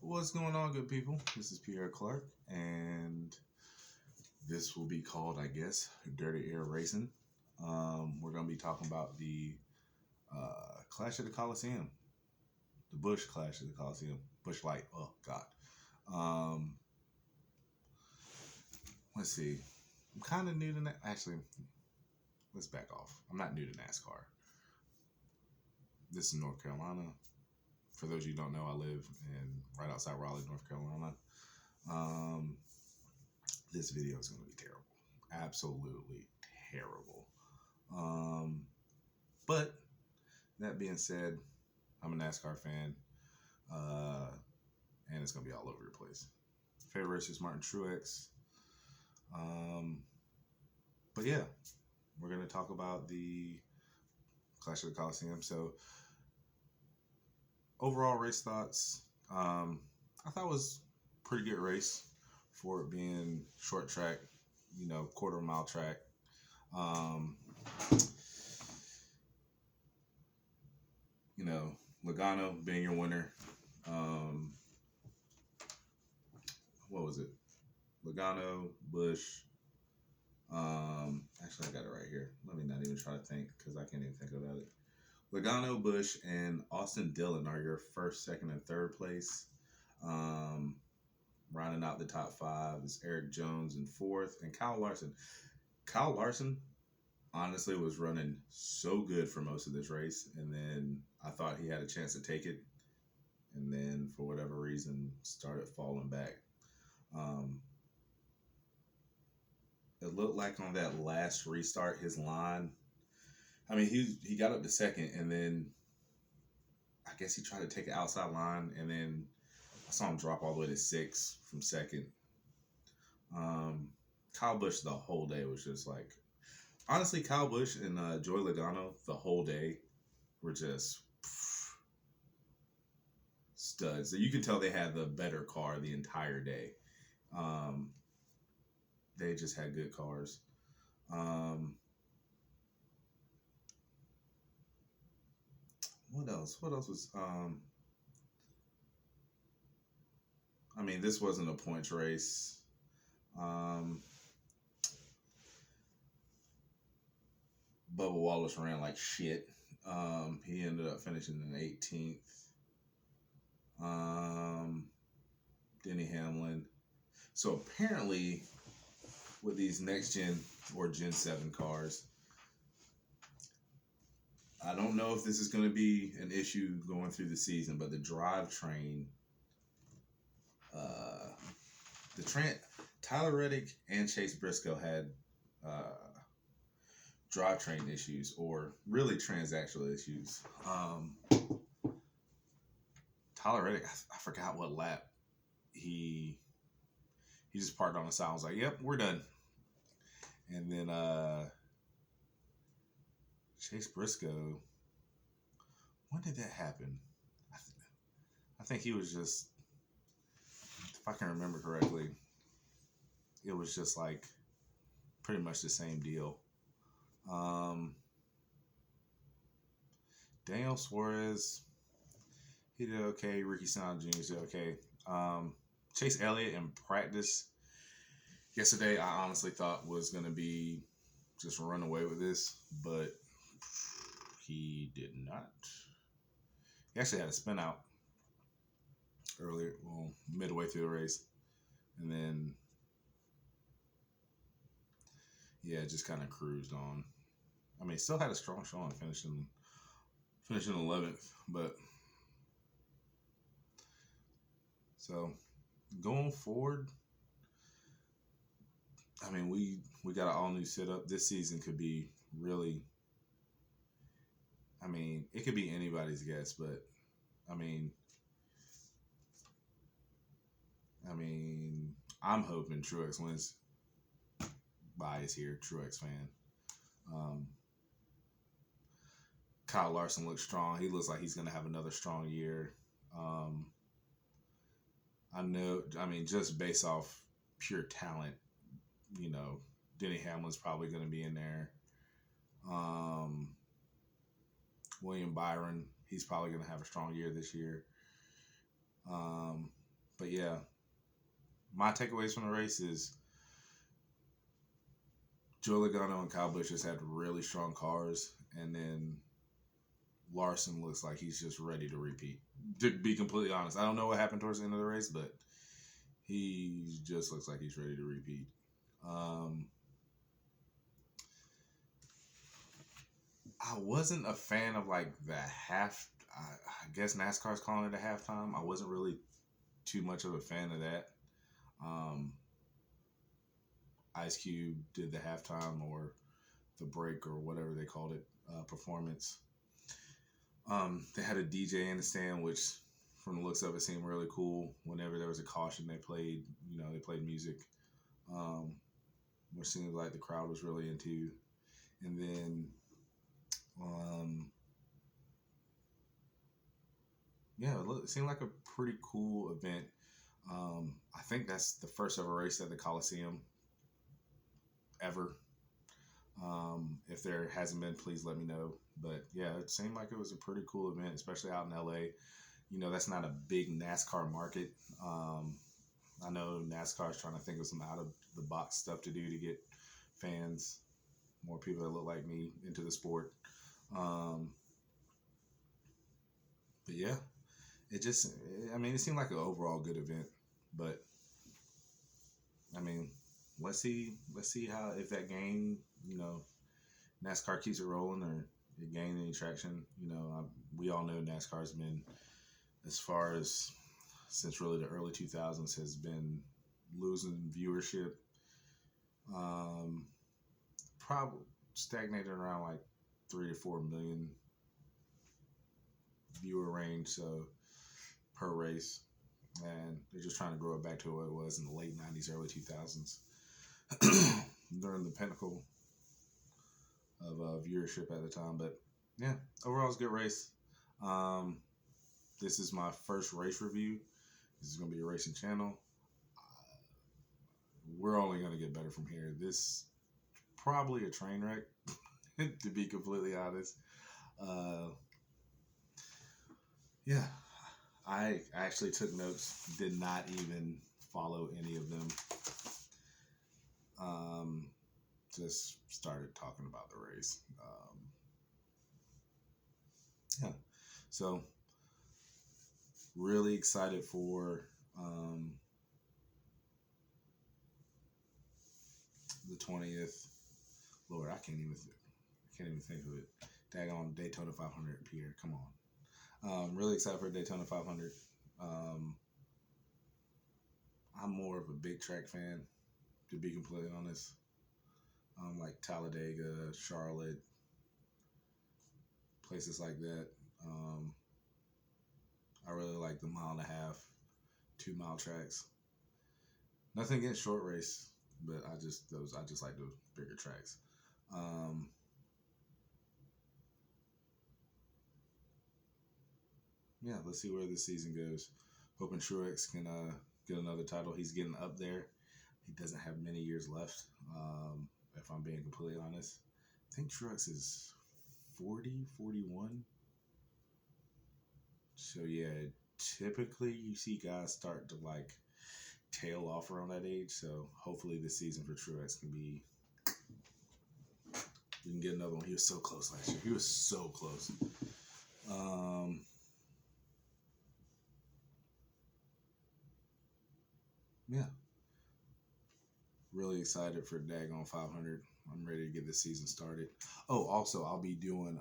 What's going on, good people? This is Pierre Clark, and this will be called, I guess, Dirty Air Racing. We're going to be talking about the Clash of the Coliseum, the Busch Clash of the Coliseum, Busch Light. Oh God. Um, let's see. I'm kind of new to that. Actually, let's back off. I'm not new to NASCAR. This is North Carolina. For those of you who don't know, I live right outside Raleigh, North Carolina. This video is going to be terrible. Absolutely terrible. But that being said, I'm a NASCAR fan, and it's going to be all over the place. Favorite race is Martin Truex. But yeah, we're going to talk about the Clash of the Coliseum. So, overall race thoughts. I thought it was a pretty good race for it being short track, quarter mile track. Logano being your winner. What was it? Logano, Busch. Actually, I got it right here. Let me not even try to think because I can't even think about it. Logano, Busch, and Austin Dillon are your first, second, and third place. Rounding out the top five is Eric Jones in fourth, and Kyle Larson. Kyle Larson, honestly, was running so good for most of this race, and then I thought he had a chance to take it, and then for whatever reason started falling back. It looked like on that last restart, his line. I mean, he got up to second, and then I guess he tried to take an outside line, and then I saw him drop all the way to six from second. Kyle Busch the whole day was just like, honestly, Kyle Busch and Joey Logano the whole day were just studs. So you can tell they had the better car the entire day. They just had good cars. What else? What else was? I mean, this wasn't a points race. Bubba Wallace ran like shit. He ended up finishing in 18th. Denny Hamlin. So apparently, with these next gen or Gen 7 cars, I don't know if this is going to be an issue going through the season, but the drivetrain, Tyler Reddick and Chase Briscoe had drivetrain issues, or really transactional issues. Tyler Reddick, I forgot what lap he just parked on the side. I was like, "Yep, we're done." And then Chase Briscoe, when did that happen? I think he was just, if I can remember correctly, it was just like pretty much the same deal. Daniel Suarez, he did okay. Ricky Stenhouse Jr. did okay. Chase Elliott in practice yesterday, I honestly thought was going to be just run away with this, but he did not. He actually had a spin out earlier, midway through the race, and then just kind of cruised on. I mean, still had a strong showing, finishing 11th, but so going forward, I mean, we got an all new setup. This season could be really, I mean, it could be anybody's guess, but I mean, I'm hoping Truex wins. Bias here, Truex fan. Kyle Larson looks strong. He looks like he's going to have another strong year. I know, just based off pure talent, Denny Hamlin's probably going to be in there. William Byron, he's probably going to have a strong year this year. But yeah, my takeaways from the race is Joe Logano and Kyle Busch just had really strong cars, and then Larson looks like he's just ready to repeat. To be completely honest, I don't know what happened towards the end of the race, but he just looks like he's ready to repeat. I wasn't a fan of like the half. I guess NASCAR's calling it a halftime. I wasn't really too much of a fan of that. Ice Cube did the halftime or the break or whatever they called it performance. They had a DJ in the stand, which from the looks of it seemed really cool. Whenever there was a caution, they played music, which seemed like the crowd was really into. And then, it seemed like a pretty cool event. I think that's the first ever race at the Coliseum ever. If there hasn't been, please let me know. But yeah, it seemed like it was a pretty cool event, especially out in LA. That's not a big NASCAR market. I know NASCAR is trying to think of some out of the box stuff to do to get fans, more people that look like me, into the sport. But yeah, it seemed like an overall good event. But let's see how, if that game, NASCAR keeps it rolling or it gains any traction. We all know NASCAR's been, as far as since really the early 2000s, has been losing viewership. Probably stagnated around like 3 to 4 million viewer range, so per race, and they're just trying to grow it back to what it was in the late 90s, early 2000s, during the pinnacle of viewership at the time. But yeah, overall it's a good race. This is my first race review. This is going to be a racing channel. We're only going to get better from here. This probably a train wreck, to be completely honest. Yeah, I actually took notes, did not even follow any of them. Just started talking about the race. Yeah, so really excited for the 20th. Lord, I can't even think of it. Daggone Daytona 500, Pierre. Come on. Really excited for Daytona 500. I'm more of a big track fan, to be completely honest. Like Talladega, Charlotte, places like that. I really like the 1.5 mile, 2 mile tracks. Nothing against short race, but I just like the bigger tracks. Yeah, let's see where this season goes. Hoping Truex can get another title. He's getting up there. He doesn't have many years left, if I'm being completely honest. I think Truex is 40, 41. So yeah, typically you see guys start to like tail off around that age. So hopefully this season for Truex can be, we can get another one. He was so close last year. He was so close. Yeah. Really excited for Daggone 500. I'm ready to get this season started. Oh, also, I'll be doing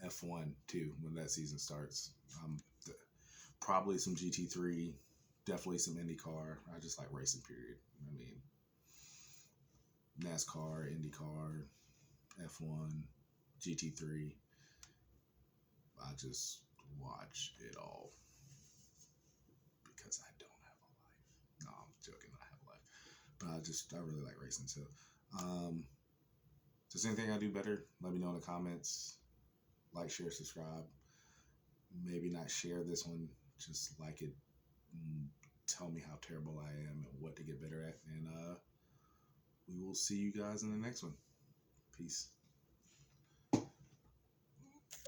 F1 too when that season starts. Probably some GT3, definitely some IndyCar. I just like racing, period. NASCAR, IndyCar, F1, GT3. I just watch it all because I don't have a life. No, I'm joking. I have a life. But I really like racing. So, if there's anything I do better, let me know in the comments. Like, share, subscribe. Maybe not share this one, just like it. Tell me how terrible I am and what to get better at. And we will see you guys in the next one. Peace.